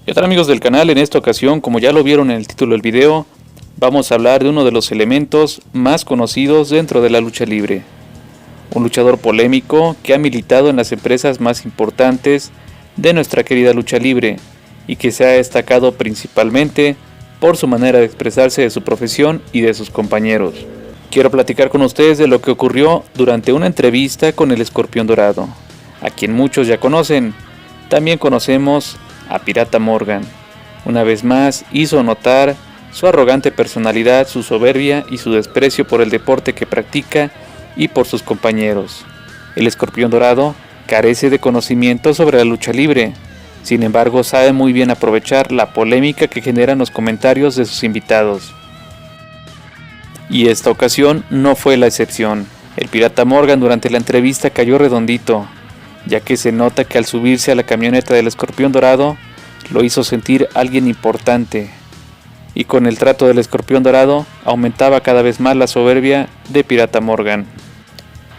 ¿Qué tal amigos del canal? En esta ocasión, como ya lo vieron en el título del video, vamos a hablar de uno de los elementos más conocidos dentro de la lucha libre. Un luchador polémico que ha militado en las empresas más importantes de nuestra querida lucha libre y que se ha destacado principalmente por su manera de expresarse de su profesión y de sus compañeros. Quiero platicar con ustedes de lo que ocurrió durante una entrevista con el Escorpión Dorado, a quien muchos ya conocen. También conocemos a Pirata Morgan. Una vez más hizo notar su arrogante personalidad, su soberbia y su desprecio por el deporte que practica y por sus compañeros. El Escorpión Dorado carece de conocimiento sobre la lucha libre, sin embargo sabe muy bien aprovechar la polémica que generan los comentarios de sus invitados. Y esta ocasión no fue la excepción. El Pirata Morgan durante la entrevista cayó redondito, ya que se nota que al subirse a la camioneta del Escorpión Dorado, lo hizo sentir alguien importante. Y con el trato del Escorpión Dorado, aumentaba cada vez más la soberbia de Pirata Morgan.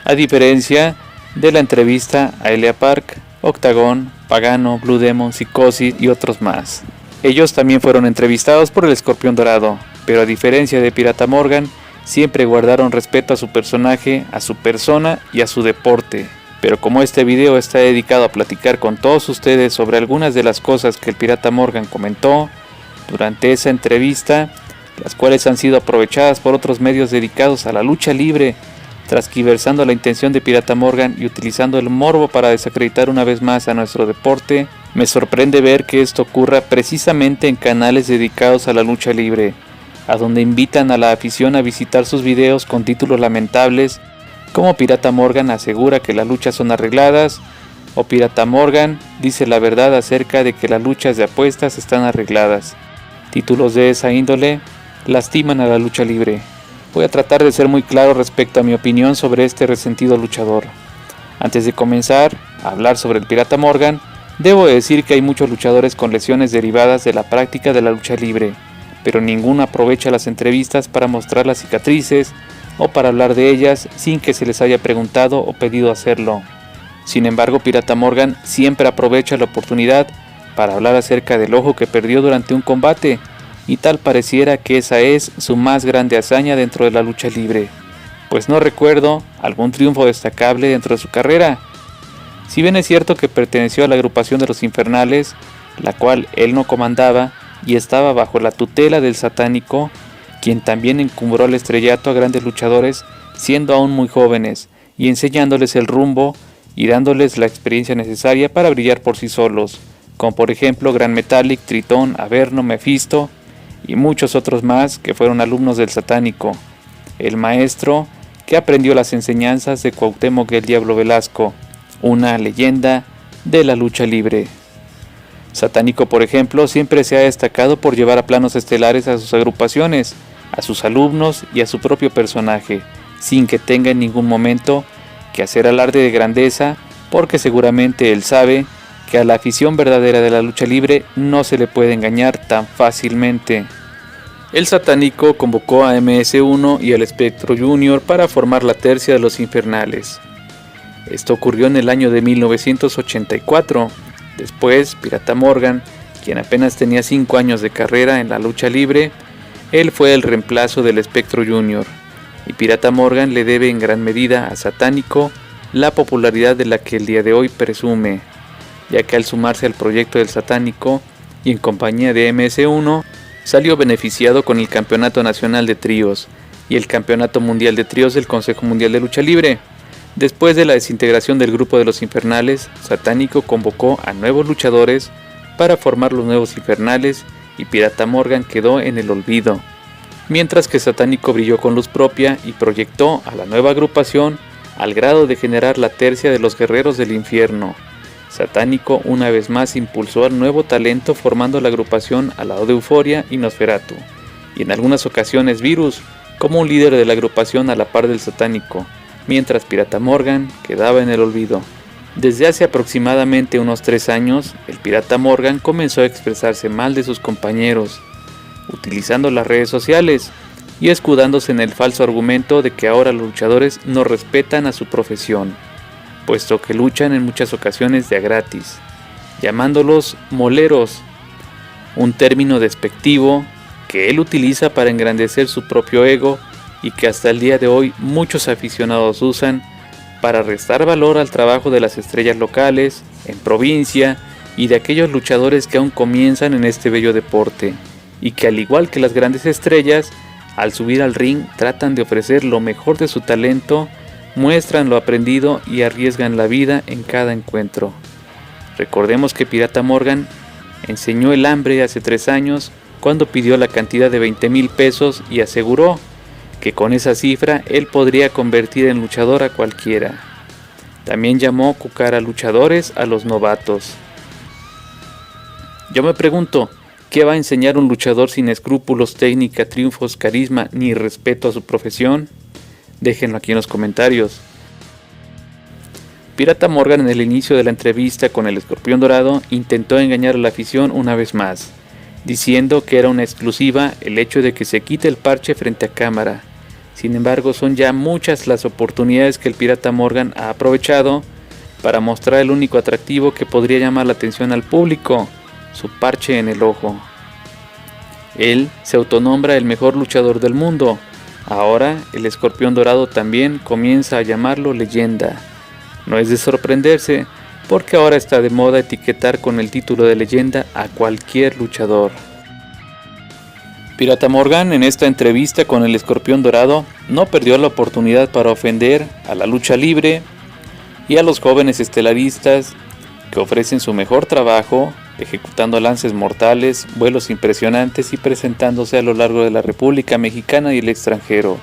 A diferencia de la entrevista a Elia Park, Octagón, Pagano, Blue Demon, Psicosis y otros más. Ellos también fueron entrevistados por el Escorpión Dorado, pero a diferencia de Pirata Morgan, siempre guardaron respeto a su personaje, a su persona y a su deporte. Pero como este video está dedicado a platicar con todos ustedes sobre algunas de las cosas que el Pirata Morgan comentó durante esa entrevista, las cuales han sido aprovechadas por otros medios dedicados a la lucha libre, transquiversando la intención de Pirata Morgan y utilizando el morbo para desacreditar una vez más a nuestro deporte, me sorprende ver que esto ocurra precisamente en canales dedicados a la lucha libre, a donde invitan a la afición a visitar sus videos con títulos lamentables como Pirata Morgan asegura que las luchas son arregladas, o Pirata Morgan dice la verdad acerca de que las luchas de apuestas están arregladas. Títulos de esa índole lastiman a la lucha libre. Voy a tratar de ser muy claro respecto a mi opinión sobre este resentido luchador. Antes de comenzar a hablar sobre el Pirata Morgan, debo decir que hay muchos luchadores con lesiones derivadas de la práctica de la lucha libre, pero ninguno aprovecha las entrevistas para mostrar las cicatrices, o para hablar de ellas sin que se les haya preguntado o pedido hacerlo. Sin embargo, Pirata Morgan siempre aprovecha la oportunidad para hablar acerca del ojo que perdió durante un combate, y tal pareciera que esa es su más grande hazaña dentro de la lucha libre, pues no recuerdo algún triunfo destacable dentro de su carrera. Si bien es cierto que perteneció a la agrupación de los Infernales, la cual él no comandaba y estaba bajo la tutela del Satánico, quien también encumbró al estrellato a grandes luchadores siendo aún muy jóvenes y enseñándoles el rumbo y dándoles la experiencia necesaria para brillar por sí solos, como por ejemplo Gran Metalik, Tritón, Averno, Mephisto y muchos otros más que fueron alumnos del Satánico, el maestro que aprendió las enseñanzas de Cuauhtémoc el Diablo Velasco, una leyenda de la lucha libre. Satánico, por ejemplo, siempre se ha destacado por llevar a planos estelares a sus agrupaciones, a sus alumnos y a su propio personaje, sin que tenga en ningún momento que hacer alarde de grandeza, porque seguramente él sabe que a la afición verdadera de la lucha libre no se le puede engañar tan fácilmente. El Satánico convocó a MS1 y al Espectro Junior para formar la tercia de los Infernales. Esto ocurrió en el año de 1984. Después, Pirata Morgan, quien apenas tenía 5 años de carrera en la lucha libre, él fue el reemplazo del Espectro Junior, y Pirata Morgan le debe en gran medida a Satánico la popularidad de la que el día de hoy presume, ya que al sumarse al proyecto del Satánico y en compañía de MS1, salió beneficiado con el Campeonato Nacional de Tríos y el Campeonato Mundial de Tríos del Consejo Mundial de Lucha Libre. Después de la desintegración del grupo de los Infernales, Satánico convocó a nuevos luchadores para formar los nuevos Infernales y Pirata Morgan quedó en el olvido, mientras que Satánico brilló con luz propia y proyectó a la nueva agrupación al grado de generar la tercia de los Guerreros del Infierno. Satánico una vez más impulsó al nuevo talento formando la agrupación al lado de Euforia y Nosferatu, y en algunas ocasiones Virus como un líder de la agrupación a la par del Satánico, mientras Pirata Morgan quedaba en el olvido. Desde hace aproximadamente unos 3 años, el Pirata Morgan comenzó a expresarse mal de sus compañeros, utilizando las redes sociales y escudándose en el falso argumento de que ahora los luchadores no respetan a su profesión, puesto que luchan en muchas ocasiones de a gratis, llamándolos moleros, un término despectivo que él utiliza para engrandecer su propio ego y que hasta el día de hoy muchos aficionados usan para restar valor al trabajo de las estrellas locales, en provincia y de aquellos luchadores que aún comienzan en este bello deporte y que al igual que las grandes estrellas, al subir al ring tratan de ofrecer lo mejor de su talento, muestran lo aprendido y arriesgan la vida en cada encuentro. Recordemos que Pirata Morgan enseñó el hambre hace 3 años cuando pidió la cantidad de 20,000 pesos y aseguró que con esa cifra él podría convertir en luchador a cualquiera. También llamó cucara luchadores a los novatos. Yo me pregunto, ¿qué va a enseñar un luchador sin escrúpulos, técnica, triunfos, carisma ni respeto a su profesión? Déjenlo aquí en los comentarios. Pirata Morgan en el inicio de la entrevista con el Escorpión Dorado intentó engañar a la afición una vez más, diciendo que era una exclusiva el hecho de que se quite el parche frente a cámara. Sin embargo, son ya muchas las oportunidades que el Pirata Morgan ha aprovechado para mostrar el único atractivo que podría llamar la atención al público, su parche en el ojo. Él se autonombra el mejor luchador del mundo. Ahora el Escorpión Dorado también comienza a llamarlo leyenda. No es de sorprenderse, porque ahora está de moda etiquetar con el título de leyenda a cualquier luchador. Pirata Morgan en esta entrevista con el Escorpión Dorado no perdió la oportunidad para ofender a la lucha libre y a los jóvenes estelaristas que ofrecen su mejor trabajo, ejecutando lances mortales, vuelos impresionantes y presentándose a lo largo de la República Mexicana y el extranjero.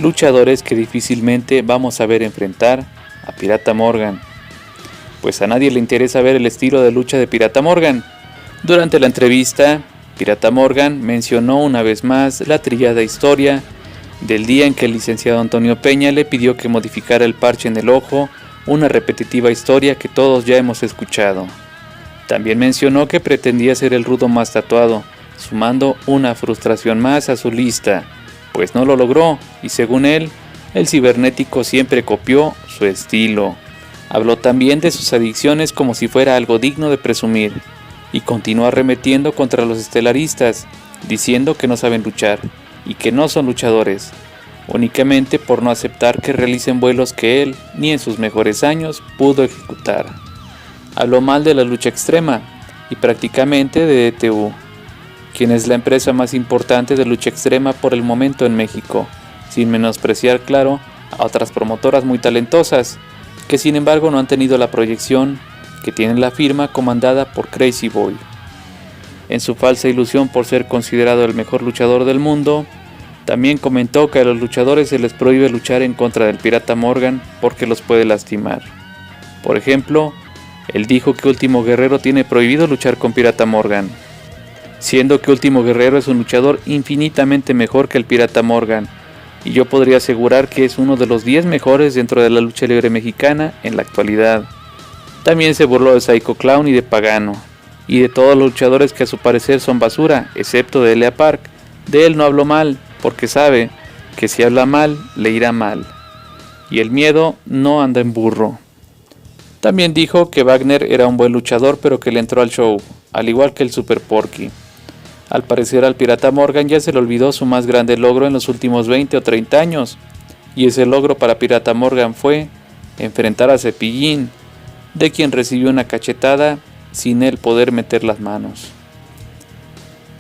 Luchadores que difícilmente vamos a ver enfrentar a Pirata Morgan, pues a nadie le interesa ver el estilo de lucha de Pirata Morgan. Durante la entrevista, Pirata Morgan mencionó una vez más la trillada historia del día en que el licenciado Antonio Peña le pidió que modificara el parche en el ojo, una repetitiva historia que todos ya hemos escuchado. También mencionó que pretendía ser el rudo más tatuado, sumando una frustración más a su lista, pues no lo logró y según él, el cibernético siempre copió su estilo. Habló también de sus adicciones como si fuera algo digno de presumir y continuó arremetiendo contra los estelaristas, diciendo que no saben luchar y que no son luchadores, únicamente por no aceptar que realicen vuelos que él, ni en sus mejores años, pudo ejecutar. Habló mal de la lucha extrema y prácticamente de DTU, quien es la empresa más importante de lucha extrema por el momento en México, sin menospreciar, claro, a otras promotoras muy talentosas, que sin embargo no han tenido la proyección que tiene la firma comandada por Crazy Boy. En su falsa ilusión por ser considerado el mejor luchador del mundo, también comentó que a los luchadores se les prohíbe luchar en contra del Pirata Morgan porque los puede lastimar. Por ejemplo, él dijo que Último Guerrero tiene prohibido luchar con Pirata Morgan, siendo que Último Guerrero es un luchador infinitamente mejor que el Pirata Morgan, y yo podría asegurar que es uno de los 10 mejores dentro de la lucha libre mexicana en la actualidad. También se burló de Psycho Clown y de Pagano, y de todos los luchadores que a su parecer son basura, excepto de Elia Park. De él no habló mal, porque sabe que si habla mal, le irá mal, y el miedo no anda en burro. También dijo que Wagner era un buen luchador, pero que le entró al show, al igual que el Super Porky. Al parecer al Pirata Morgan ya se le olvidó su más grande logro en los últimos 20 o 30 años, y ese logro para Pirata Morgan fue enfrentar a Cepillín, de quien recibió una cachetada sin él poder meter las manos.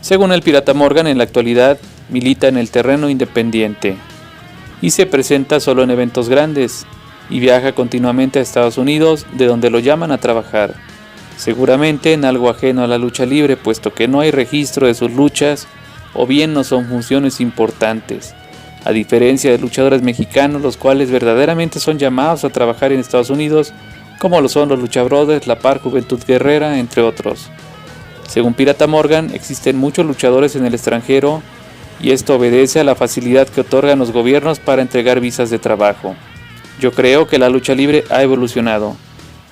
Según el Pirata Morgan, en la actualidad milita en el terreno independiente y se presenta solo en eventos grandes y viaja continuamente a Estados Unidos, de donde lo llaman a trabajar, seguramente en algo ajeno a la lucha libre, puesto que no hay registro de sus luchas o bien no son funciones importantes, a diferencia de luchadores mexicanos, los cuales verdaderamente son llamados a trabajar en Estados Unidos, como lo son los Lucha Brothers, La Par, Juventud Guerrera, entre otros. Según Pirata Morgan, existen muchos luchadores en el extranjero y esto obedece a la facilidad que otorgan los gobiernos para entregar visas de trabajo. Yo creo que la lucha libre ha evolucionado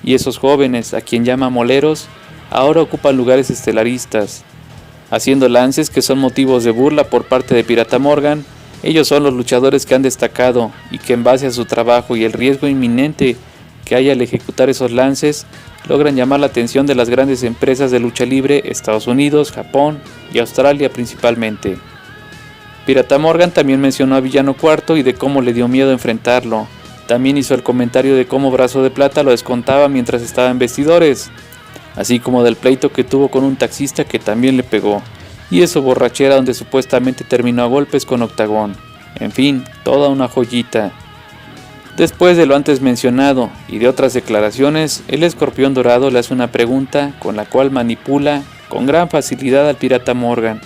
y esos jóvenes, a quien llama moleros, ahora ocupan lugares estelaristas, haciendo lances que son motivos de burla por parte de Pirata Morgan. Ellos son los luchadores que han destacado y que en base a su trabajo y el riesgo inminente que hay al ejecutar esos lances logran llamar la atención de las grandes empresas de lucha libre, Estados Unidos, Japón y Australia principalmente. Pirata Morgan también mencionó a Villano Cuarto y de cómo le dio miedo enfrentarlo. También hizo el comentario de cómo Brazo de Plata lo descontaba mientras estaba en vestidores, así como del pleito que tuvo con un taxista que también le pegó, y eso borrachera donde supuestamente terminó a golpes con Octagón. En fin, toda una joyita. Después de lo antes mencionado y de otras declaraciones, el Escorpión Dorado le hace una pregunta con la cual manipula con gran facilidad al Pirata Morgan.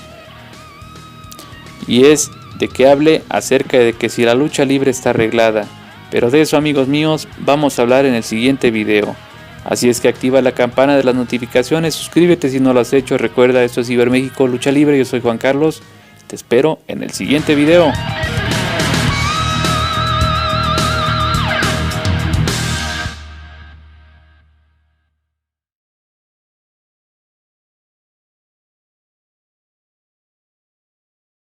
Y es de que hable acerca de que si la lucha libre está arreglada. Pero de eso, amigos míos, vamos a hablar en el siguiente video. Así es que activa la campana de las notificaciones, suscríbete si no lo has hecho, recuerda, esto es Ciberméxico Lucha Libre, yo soy Juan Carlos, te espero en el siguiente video.